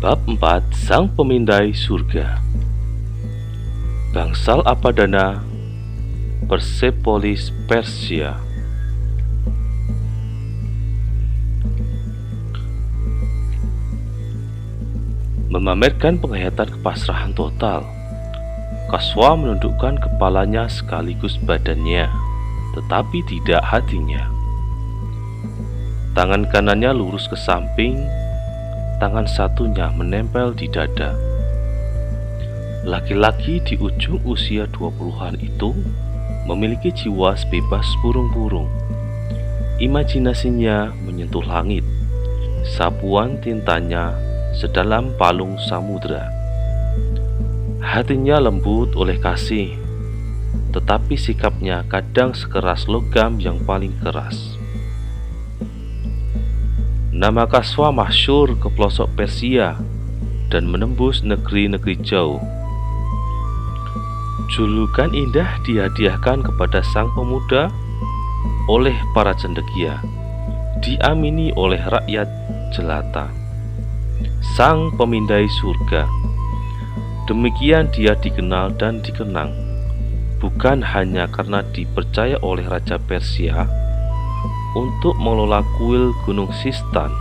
Bab 4 Sang Pemindai Surga. Bangsal Apadana, Persepolis Persia. Memamerkan penghayatan kepasrahan total, Kaswa menundukkan kepalanya sekaligus badannya, tetapi tidak hatinya. Tangan kanannya lurus ke samping, tangan satunya menempel di dada. Laki-laki di ujung usia 20-an itu memiliki jiwa sebebas burung-burung. Imajinasinya menyentuh langit, sapuan tintanya sedalam palung samudra. Hatinya lembut oleh kasih, tetapi sikapnya kadang sekeras logam yang paling keras. Nama Kaswa masyhur ke pelosok Persia dan menembus negeri-negeri jauh. Julukan indah dihadiahkan kepada sang pemuda oleh para cendekia, diamini oleh rakyat jelata. Sang Pemindai Surga. Demikian dia dikenal dan dikenang, bukan hanya karena dipercaya oleh Raja Persia untuk mengelola kuil Gunung Sistan.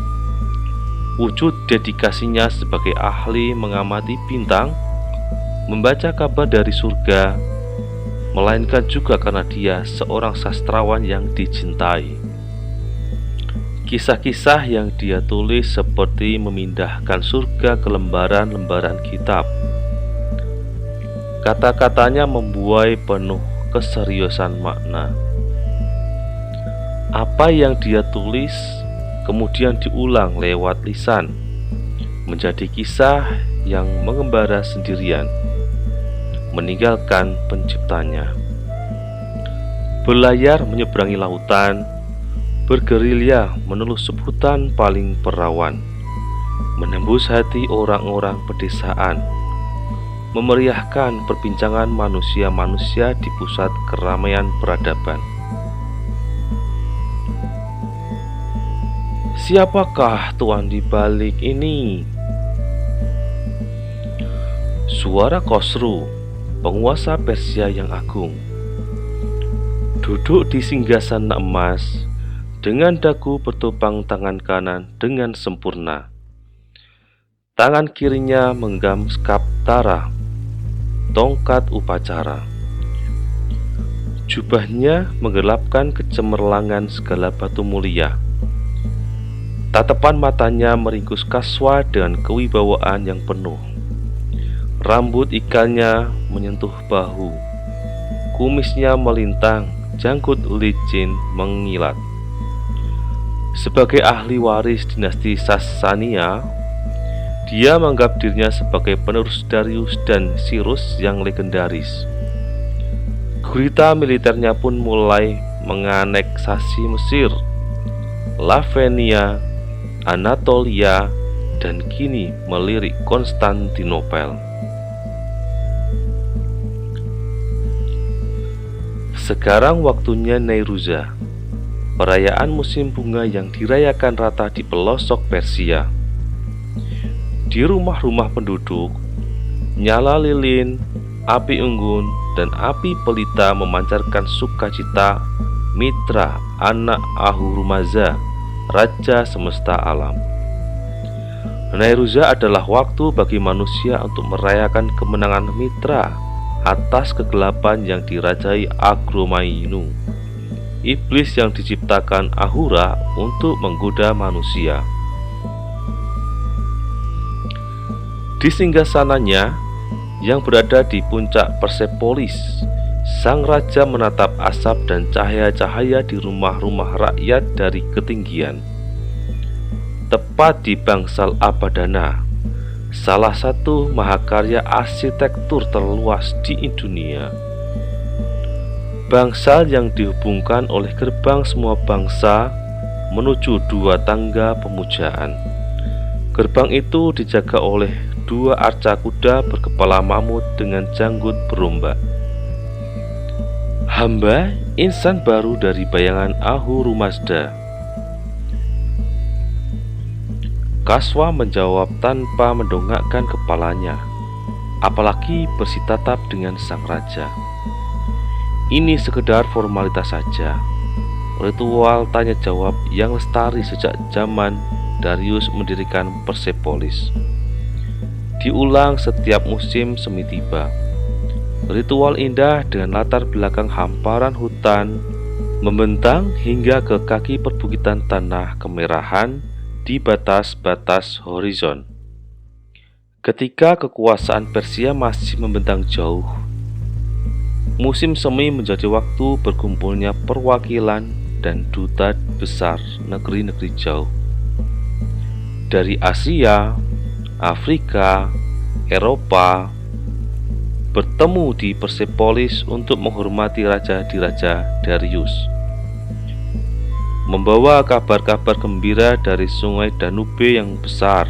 Wujud dedikasinya sebagai ahli mengamati bintang, membaca kabar dari surga, melainkan juga karena dia seorang sastrawan yang dicintai. Kisah-kisah yang dia tulis seperti memindahkan surga ke lembaran-lembaran kitab. Kata-katanya membuai penuh keseriusan makna. Apa yang dia tulis kemudian diulang lewat lisan, menjadi kisah yang mengembara sendirian, meninggalkan penciptanya. Berlayar menyeberangi lautan, bergerilya menelus sebutan paling perawan, menembus hati orang-orang pedesaan, memeriahkan perbincangan manusia-manusia di pusat keramaian peradaban. Siapakah tuan di balik ini? Suara Khosru, penguasa Persia yang agung, duduk di singgasana emas dengan dagu bertopang tangan kanan dengan sempurna. Tangan kirinya menggenggam skaptara, tongkat upacara. Jubahnya menggelapkan kecemerlangan segala batu mulia. Tatapan matanya meringkus Kaswa dengan kewibawaan yang penuh. Rambut ikalnya menyentuh bahu, kumisnya melintang, janggut licin mengilat. Sebagai ahli waris dinasti Sasania, dia menganggap dirinya sebagai penerus Darius dan Cyrus yang legendaris. Gurita militernya pun mulai menganeksasi Mesir, Lavenia, Anatolia, dan kini melirik Konstantinopel. Sekarang waktunya Nairuza, perayaan musim bunga yang dirayakan rata di pelosok Persia. Di rumah-rumah penduduk, nyala lilin, api unggun, dan api pelita memancarkan sukacita Mitra, anak Ahurmazda, Raja semesta alam. Nairuza adalah waktu bagi manusia untuk merayakan kemenangan Mitra atas kegelapan yang dirajai Agromainu, iblis yang diciptakan Ahura untuk menggoda manusia. Di singgasananya yang berada di puncak Persepolis, sang raja menatap asap dan cahaya-cahaya di rumah-rumah rakyat dari ketinggian. Tepat di Bangsal Apadana, salah satu mahakarya arsitektur terluas di dunia. Bangsal yang dihubungkan oleh gerbang semua bangsa menuju dua tangga pemujaan. Gerbang itu dijaga oleh dua arca kuda berkepala mamut dengan janggut berombak. Hamba insan baru dari bayangan Ahurmazda. Kaswa menjawab tanpa mendongakkan kepalanya, apalagi bersitatap dengan sang raja. Ini sekedar formalitas saja, ritual tanya jawab yang lestari sejak zaman Darius mendirikan Persepolis. Diulang setiap musim semi tiba. Ritual indah dengan latar belakang hamparan hutan membentang hingga ke kaki perbukitan tanah kemerahan di batas-batas horizon. Ketika kekuasaan Persia masih membentang jauh, musim semi menjadi waktu berkumpulnya perwakilan dan duta besar negeri-negeri jauh dari Asia, Afrika, Eropa, bertemu di Persepolis untuk menghormati raja diraja Darius, membawa kabar-kabar gembira dari sungai Danube yang besar,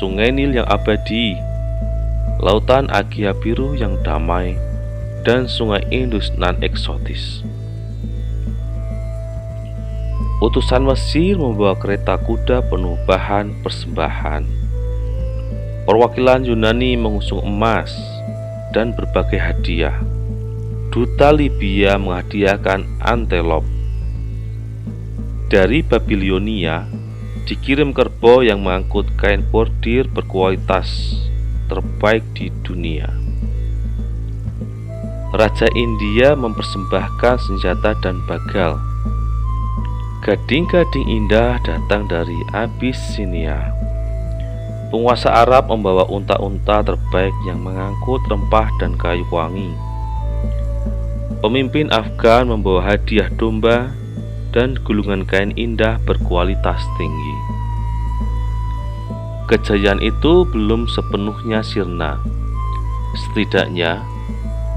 sungai Nil yang abadi, lautan Aegea biru yang damai, dan sungai Indus nan eksotis. Utusan Mesir membawa kereta kuda penuh bahan persembahan. Perwakilan Yunani mengusung emas dan berbagai hadiah. Duta Libya menghadiahkan antelop. Dari Babilonia dikirim kerbau yang mengangkut kain bordir berkualitas terbaik di dunia. Raja India mempersembahkan senjata dan bagal. Gading-gading indah datang dari Abisinia. Penguasa Arab membawa unta-unta terbaik yang mengangkut rempah dan kayu wangi. Pemimpin Afgan membawa hadiah domba dan gulungan kain indah berkualitas tinggi. Kejayaan itu belum sepenuhnya sirna. Setidaknya,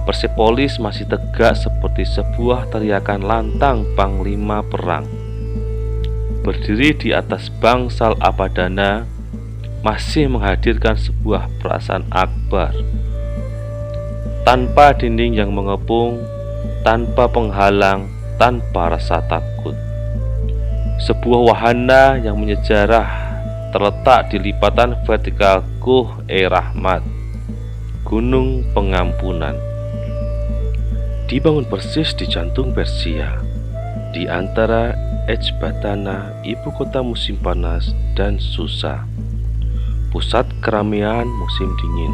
Persepolis masih tegak seperti sebuah teriakan lantang panglima perang. Berdiri di atas bangsal Apadana, masih menghadirkan sebuah perasaan akbar. Tanpa dinding yang mengepung, tanpa penghalang, tanpa rasa takut. Sebuah wahana yang menyejarah terletak di lipatan vertikal Guh-e-Rahmat, Gunung Pengampunan. Dibangun persis di jantung Persia, di antara Ecbatana, ibu kota musim panas, dan Susa, pusat keramaian musim dingin.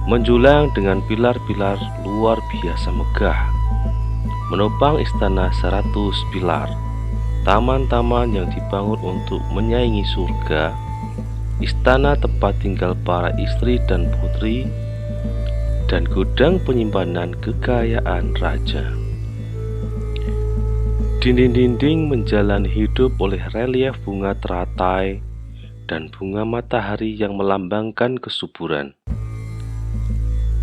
Menjulang dengan pilar-pilar luar biasa megah, menopang istana 100 pilar, taman-taman yang dibangun untuk menyaingi surga, istana tempat tinggal para istri dan putri, dan gudang penyimpanan kekayaan raja. Dinding-dinding menjalani hidup oleh relief bunga teratai dan bunga matahari yang melambangkan kesuburan.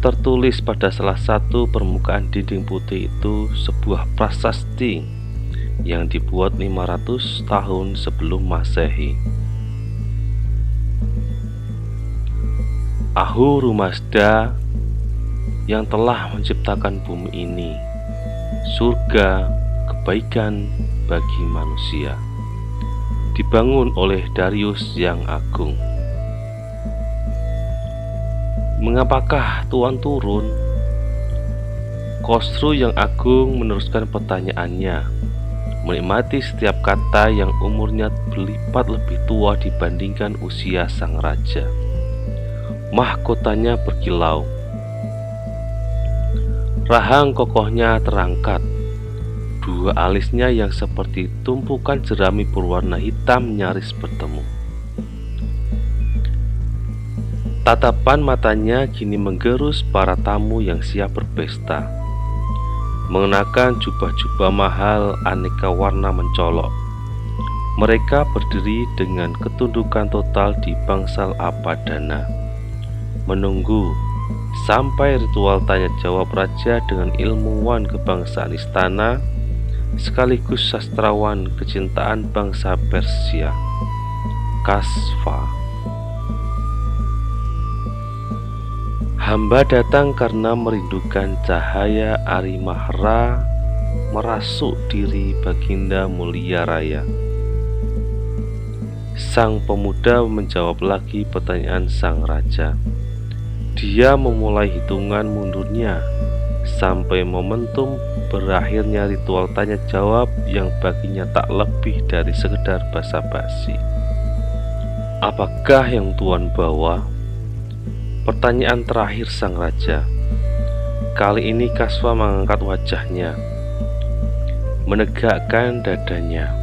Tertulis pada salah satu permukaan dinding putih itu sebuah prasasti yang dibuat 500 tahun sebelum Masehi. Ahura Mazda yang telah menciptakan bumi ini, surga kebaikan bagi manusia, dibangun oleh Darius yang agung. Mengapakah Tuhan turun? Khosru yang agung meneruskan pertanyaannya, menikmati setiap kata yang umurnya berlipat lebih tua dibandingkan usia sang raja. Mahkotanya berkilau, rahang kokohnya terangkat. Dua alisnya yang seperti tumpukan jerami berwarna hitam nyaris bertemu. Tatapan matanya kini menggerus para tamu yang siap berpesta, mengenakan jubah-jubah mahal aneka warna mencolok. Mereka berdiri dengan ketundukan total di bangsal Apadana, menunggu sampai ritual tanya jawab raja dengan ilmuwan kebangsaan istana sekaligus sastrawan kecintaan bangsa Persia, Kasva. Hamba datang karena merindukan cahaya Arimahra merasuk diri Baginda mulia raya. Sang pemuda menjawab lagi pertanyaan sang raja. Dia memulai hitungan mundurnya sampai momentum berakhirnya ritual tanya jawab yang baginya tak lebih dari sekedar basa-basi. "Apakah yang Tuan bawa?" Pertanyaan terakhir sang raja. Kali ini Kaswa mengangkat wajahnya, menegakkan dadanya.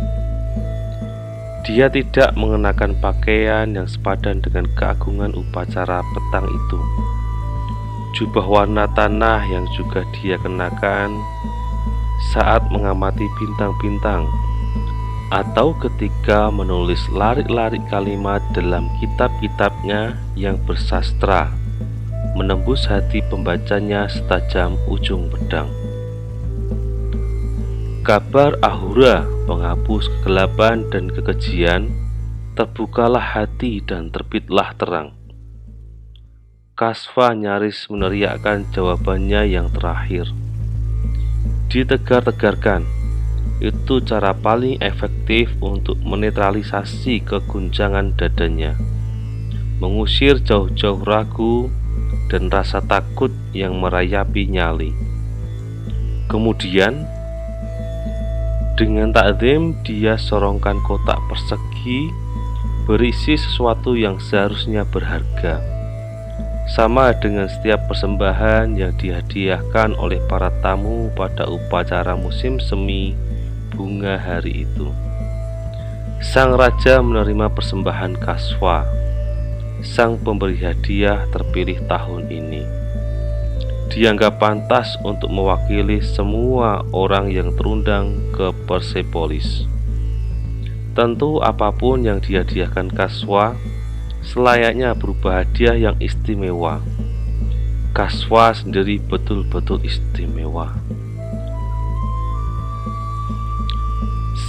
Dia tidak mengenakan pakaian yang sepadan dengan keagungan upacara petang itu. Jubah warna tanah yang juga dia kenakan saat mengamati bintang-bintang atau ketika menulis larik-larik kalimat dalam kitab-kitabnya yang bersastra, menembus hati pembacanya setajam ujung pedang. Kabar Ahura, penghapus kegelapan dan kekejian, terbukalah hati dan terbitlah terang. Kasva nyaris meneriakkan jawabannya yang terakhir. Ditegar-tegarkan, itu cara paling efektif untuk menetralisasi keguncangan dadanya, mengusir jauh-jauh ragu dan rasa takut yang merayapi nyali. Kemudian, dengan takzim dia sorongkan kotak persegi berisi sesuatu yang seharusnya berharga, sama dengan setiap persembahan yang dihadiahkan oleh para tamu pada upacara musim semi bunga hari itu. Sang raja menerima persembahan Kasva, sang pemberi hadiah terpilih tahun ini. Dianggap pantas untuk mewakili semua orang yang terundang ke Persepolis. Tentu apapun yang dihadiahkan Kasva selayaknya berupa hadiah yang istimewa. Kasva sendiri betul-betul istimewa.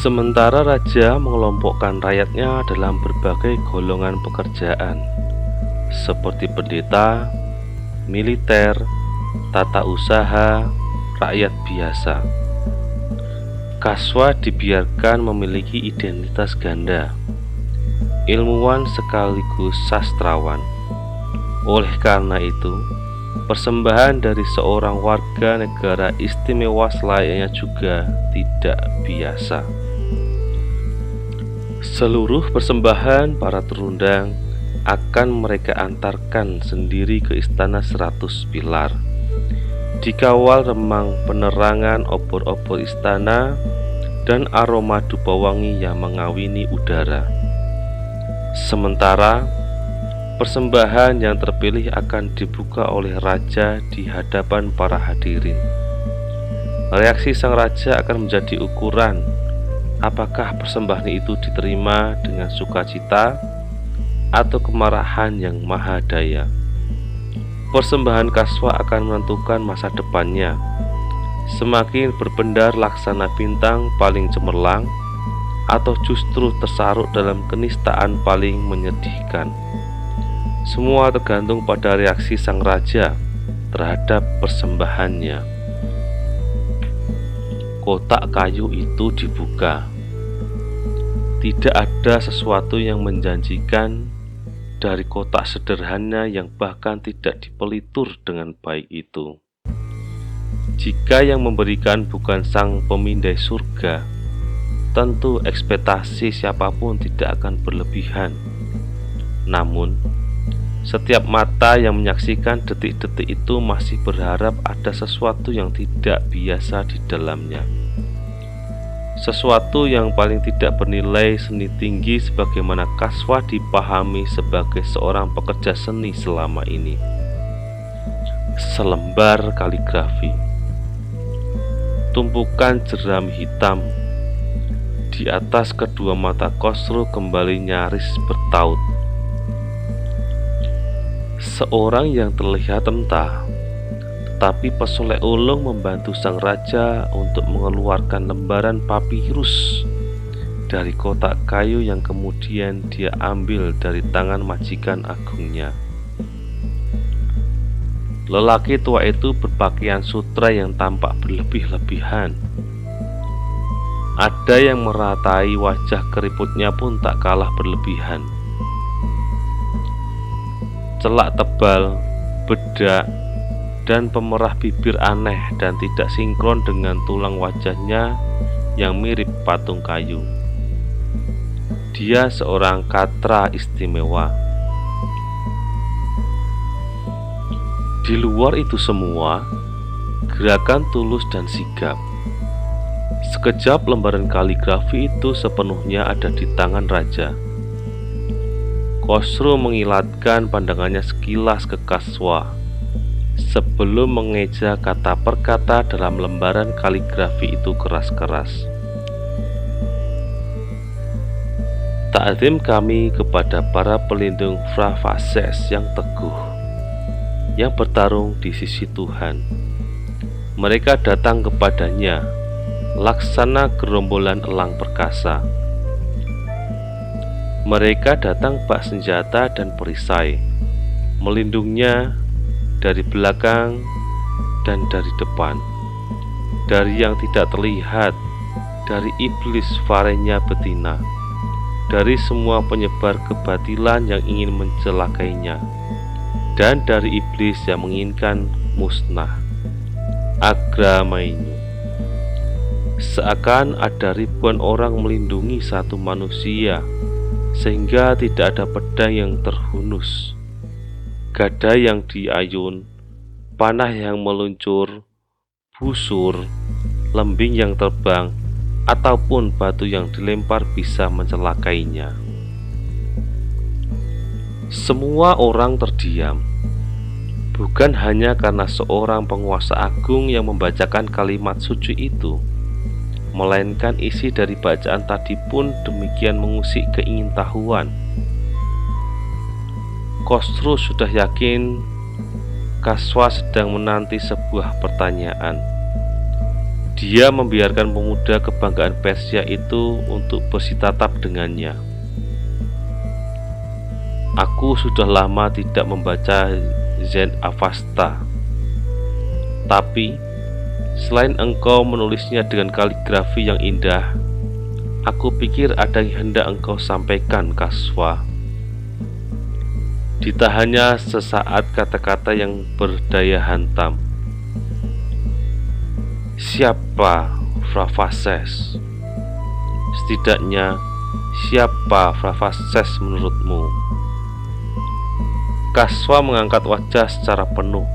Sementara raja mengelompokkan rakyatnya dalam berbagai golongan pekerjaan, seperti pendeta, militer, tata usaha, rakyat biasa. Kasva dibiarkan memiliki identitas ganda, ilmuwan sekaligus sastrawan. Oleh karena itu, persembahan dari seorang warga negara istimewa selayaknya juga tidak biasa. Seluruh persembahan para terundang akan mereka antarkan sendiri ke istana 100 pilar, dikawal remang penerangan obor-obor istana dan aroma dupa wangi yang mengawini udara. Sementara persembahan yang terpilih akan dibuka oleh raja di hadapan para hadirin. Reaksi sang raja akan menjadi ukuran apakah persembahan itu diterima dengan sukacita atau kemarahan yang maha daya. Persembahan Kasva akan menentukan masa depannya. Semakin berpendar laksana bintang paling cemerlang, atau justru tersaruk dalam kenistaan paling menyedihkan. Semua tergantung pada reaksi sang raja terhadap persembahannya. Kotak kayu itu dibuka. Tidak ada sesuatu yang menjanjikan dari kotak sederhana yang bahkan tidak dipelitur dengan baik itu. Jika yang memberikan bukan sang pemindai surga, tentu ekspektasi siapapun tidak akan berlebihan. Namun, setiap mata yang menyaksikan detik-detik itu masih berharap ada sesuatu yang tidak biasa di dalamnya. Sesuatu yang paling tidak bernilai seni tinggi sebagaimana Kasva dipahami sebagai seorang pekerja seni selama ini. Selembar kaligrafi, tumpukan jeram hitam di atas kedua mata Khosrow kembali nyaris bertaut. Seorang yang terlihat rentah, tetapi pesolek ulung membantu sang raja untuk mengeluarkan lembaran papirus dari kotak kayu yang kemudian dia ambil dari tangan majikan agungnya. Lelaki tua itu berpakaian sutra yang tampak berlebih-lebihan. Ada yang meratai wajah keriputnya pun tak kalah berlebihan. Celak tebal, bedak, dan pemerah bibir aneh dan tidak sinkron dengan tulang wajahnya yang mirip patung kayu. Dia seorang katra istimewa. Di luar itu semua, gerakan tulus dan sigap. Sekejap lembaran kaligrafi itu sepenuhnya ada di tangan raja. Khosrow mengilatkan pandangannya sekilas ke Kaswa sebelum mengeja kata per kata dalam lembaran kaligrafi itu keras-keras. Ta'zim kami kepada para pelindung Phrafaces yang teguh, yang bertarung di sisi Tuhan. Mereka datang kepadanya laksana gerombolan elang perkasa. Mereka datang bak senjata dan perisai, melindungnya dari belakang dan dari depan, dari yang tidak terlihat, dari iblis varenya betina, dari semua penyebar kebatilan yang ingin mencelakainya, dan dari iblis yang menginginkan musnah. Agramainu. Seakan ada ribuan orang melindungi satu manusia, sehingga tidak ada pedang yang terhunus, gada yang diayun, panah yang meluncur, busur, lembing yang terbang, ataupun batu yang dilempar bisa mencelakainya. Semua orang terdiam, bukan hanya karena seorang penguasa agung yang membacakan kalimat suci itu, melainkan isi dari bacaan tadi pun demikian mengusik keingintahuan. Khosrow sudah yakin Kaswa sedang menanti sebuah pertanyaan. Dia membiarkan pemuda kebanggaan Persia itu untuk bersitatap dengannya. Aku sudah lama tidak membaca Zend Avesta, tapi selain engkau menulisnya dengan kaligrafi yang indah, aku pikir ada yang hendak engkau sampaikan, Kaswa. Ditahannya sesaat kata-kata yang berdaya hantam. Siapa Phrafaces? Setidaknya, siapa Phrafaces menurutmu? Kaswa mengangkat wajah secara penuh.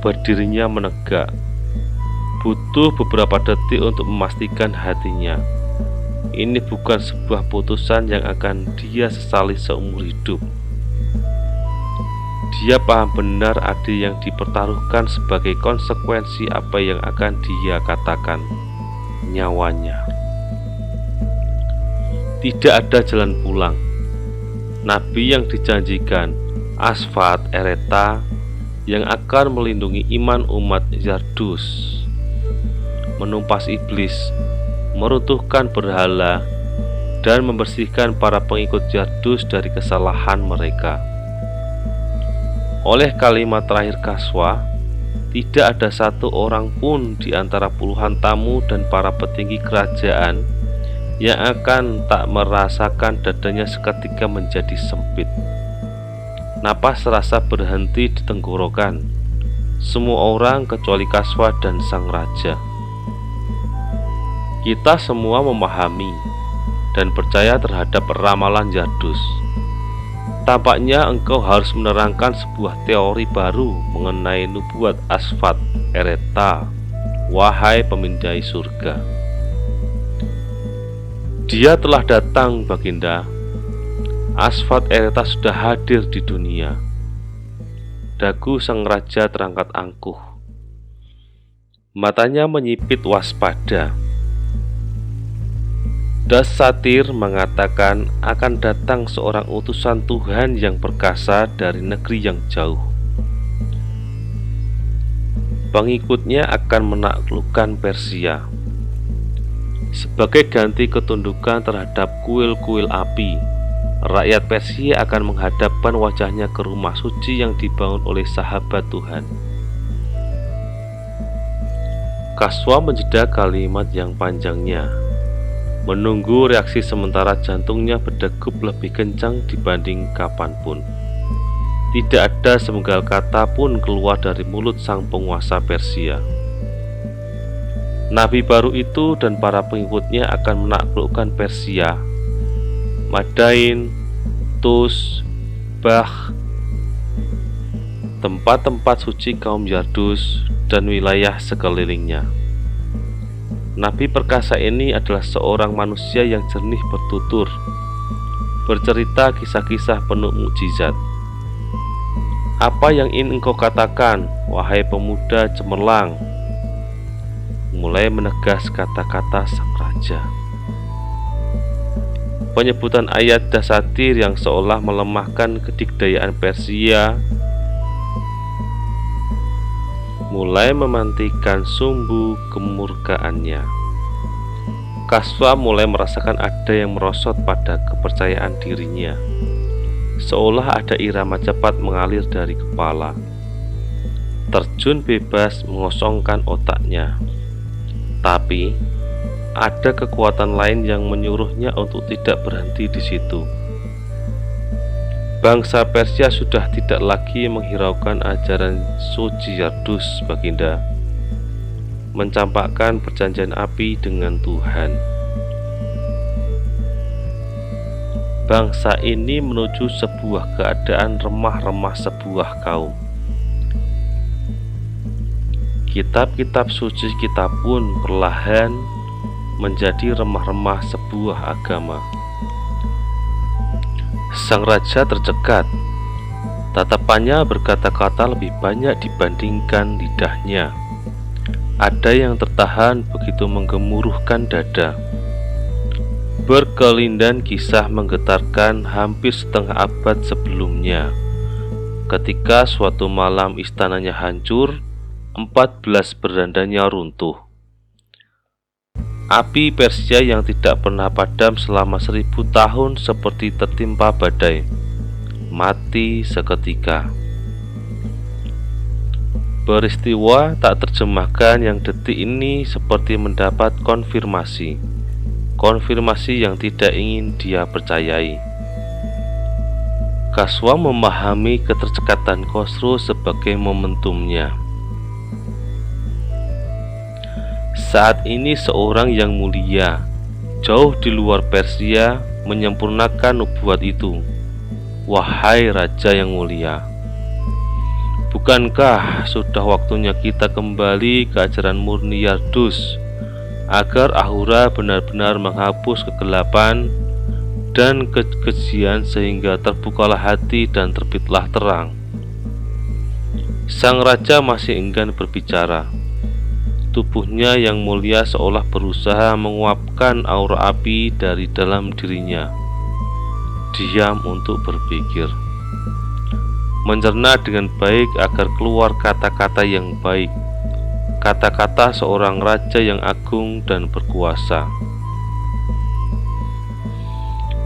Berdirinya menegak. Butuh beberapa detik untuk memastikan hatinya. Ini bukan sebuah putusan yang akan dia sesali seumur hidup. Dia paham benar ada yang dipertaruhkan sebagai konsekuensi apa yang akan dia katakan, nyawanya. Tidak ada jalan pulang. Nabi yang dijanjikan, Asvat Ereta, yang akan melindungi iman umat Zardus, menumpas iblis, meruntuhkan berhala, dan membersihkan para pengikut Zardus dari kesalahan mereka. Oleh kalimat terakhir Kaswa, tidak ada satu orang pun di antara puluhan tamu dan para petinggi kerajaan yang akan tak merasakan dadanya seketika menjadi sempit. Napas serasa berhenti di tenggorokan semua orang kecuali Kaswa dan sang raja. Kita semua memahami dan percaya terhadap ramalan Zardus. Tampaknya engkau harus menerangkan sebuah teori baru mengenai nubuat Asvat Ereta, wahai pemindai surga. Dia telah datang, Baginda. Asvat Ereta sudah hadir di dunia. Dagu sang raja terangkat angkuh. Matanya menyipit waspada. Dasatir mengatakan akan datang seorang utusan Tuhan yang perkasa dari negeri yang jauh. Pengikutnya akan menaklukkan Persia. Sebagai ganti ketundukan terhadap kuil-kuil api, rakyat Persia akan menghadapkan wajahnya ke rumah suci yang dibangun oleh sahabat Tuhan. Kaswa menjeda kalimat yang panjangnya, menunggu reaksi sementara jantungnya berdegup lebih kencang dibanding kapanpun. Tidak ada semenggal kata pun keluar dari mulut sang penguasa Persia. Nabi baru itu dan para pengikutnya akan menaklukkan Persia, Madain, Tus, Bah, tempat-tempat suci kaum Yardus, dan wilayah sekelilingnya. Nabi perkasa ini adalah seorang manusia yang jernih bertutur, bercerita kisah-kisah penuh mukjizat. Apa yang ingin engkau katakan, wahai pemuda cemerlang? Mulai menegas kata-kata sang raja. Penyebutan ayat dasatir yang seolah melemahkan kedikdayaan Persia mulai memantikan sumbu kemurkaannya. Kaswa mulai merasakan ada yang merosot pada kepercayaan dirinya, seolah ada irama cepat mengalir dari kepala. Terjun bebas mengosongkan otaknya, tapi ada kekuatan lain yang menyuruhnya untuk tidak berhenti di situ. Bangsa Persia sudah tidak lagi menghiraukan ajaran suci Yardus, Baginda, mencampakkan perjanjian api dengan Tuhan. Bangsa ini menuju sebuah keadaan remah-remah sebuah kaum. Kitab-kitab suci kita pun perlahan menjadi remah-remah sebuah agama. Sang raja tercekat. Tatapannya berkata-kata lebih banyak dibandingkan lidahnya. Ada yang tertahan begitu menggemuruhkan dada. Berkelindan kisah menggetarkan hampir setengah abad sebelumnya, ketika suatu malam istananya hancur, 14 berandanya runtuh. Api Persia yang tidak pernah padam selama 1000 tahun seperti tertimpa badai, mati seketika. Peristiwa tak terjemahkan yang detik ini seperti mendapat konfirmasi yang tidak ingin dia percayai. Kaswa memahami ketercekatan Khosrow sebagai momentumnya. Saat ini seorang yang mulia, jauh di luar Persia, menyempurnakan nubuat itu. Wahai raja yang mulia, bukankah sudah waktunya kita kembali ke ajaran murni Yardus, agar Ahura benar-benar menghapus kegelapan dan kekejian sehingga terbukalah hati dan terbitlah terang? Sang raja masih enggan berbicara. Tubuhnya yang mulia seolah berusaha menguapkan aura api dari dalam dirinya. Diam untuk berpikir, mencerna dengan baik agar keluar kata-kata yang baik, kata-kata seorang raja yang agung dan berkuasa.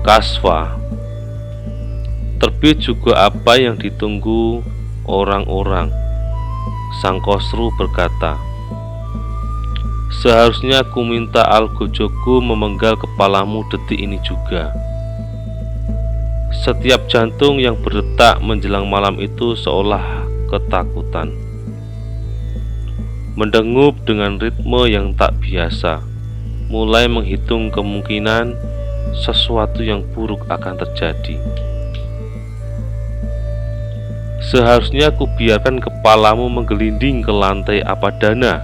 Kaswa, terbit juga apa yang ditunggu orang-orang. Sang Khosrow berkata, seharusnya aku minta Algojogo memenggal kepalamu detik ini juga. Setiap jantung yang berdetak menjelang malam itu seolah ketakutan, mendengup dengan ritme yang tak biasa, mulai menghitung kemungkinan sesuatu yang buruk akan terjadi. Seharusnya aku biarkan kepalamu menggelinding ke lantai Apadana,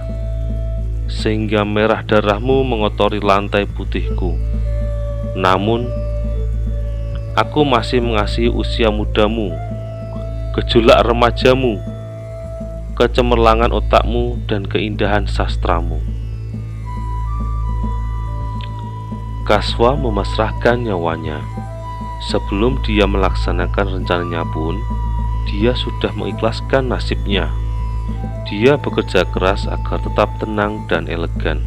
sehingga merah darahmu mengotori lantai putihku. Namun, aku masih mengasihi usia mudamu, gejolak remajamu, kecemerlangan otakmu, dan keindahan sastramu. Kaswa memasrahkan nyawanya. Sebelum dia melaksanakan rencananya pun, dia sudah mengikhlaskan nasibnya. Dia bekerja keras agar tetap tenang dan elegan.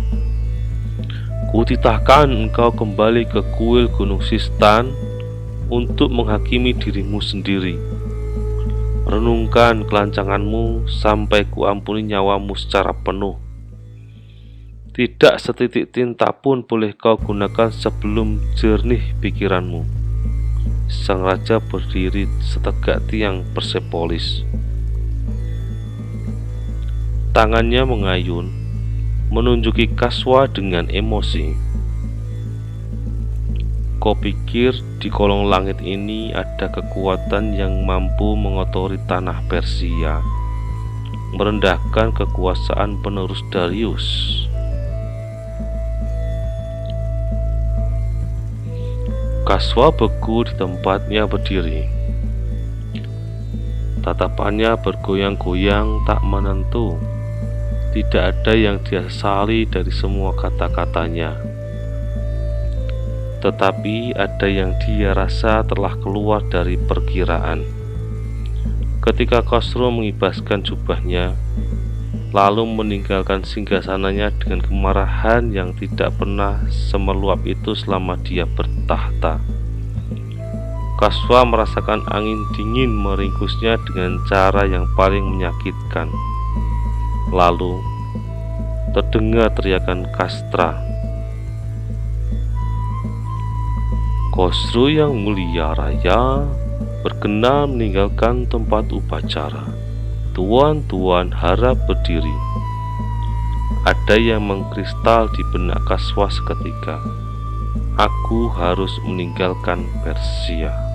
Kutitahkan engkau kembali ke kuil Gunung Sistan untuk menghakimi dirimu sendiri. Renungkan kelancanganmu sampai kuampuni nyawamu secara penuh. Tidak setitik tinta pun boleh kau gunakan sebelum jernih pikiranmu. Sang raja berdiri setegak tiang Persepolis. Tangannya mengayun, menunjuki Kaswa dengan emosi. Kau pikir di kolong langit ini ada kekuatan yang mampu mengotori tanah Persia, merendahkan kekuasaan penerus Darius? Kaswa beku di tempatnya berdiri. Tatapannya bergoyang-goyang tak menentu. Tidak ada yang dia sesali dari semua kata-katanya, tetapi ada yang dia rasa telah keluar dari perkiraan. Ketika Khosrow mengibaskan jubahnya, lalu meninggalkan singgasananya dengan kemarahan yang tidak pernah semeluap itu selama dia bertahta, Kaswa merasakan angin dingin meringkusnya dengan cara yang paling menyakitkan. Lalu terdengar teriakan Kastra. Khosrow yang mulia raya berkenan meninggalkan tempat upacara. Tuan-tuan harap berdiri. Ada yang mengkristal di benak Kaswa seketika. Aku harus meninggalkan Persia.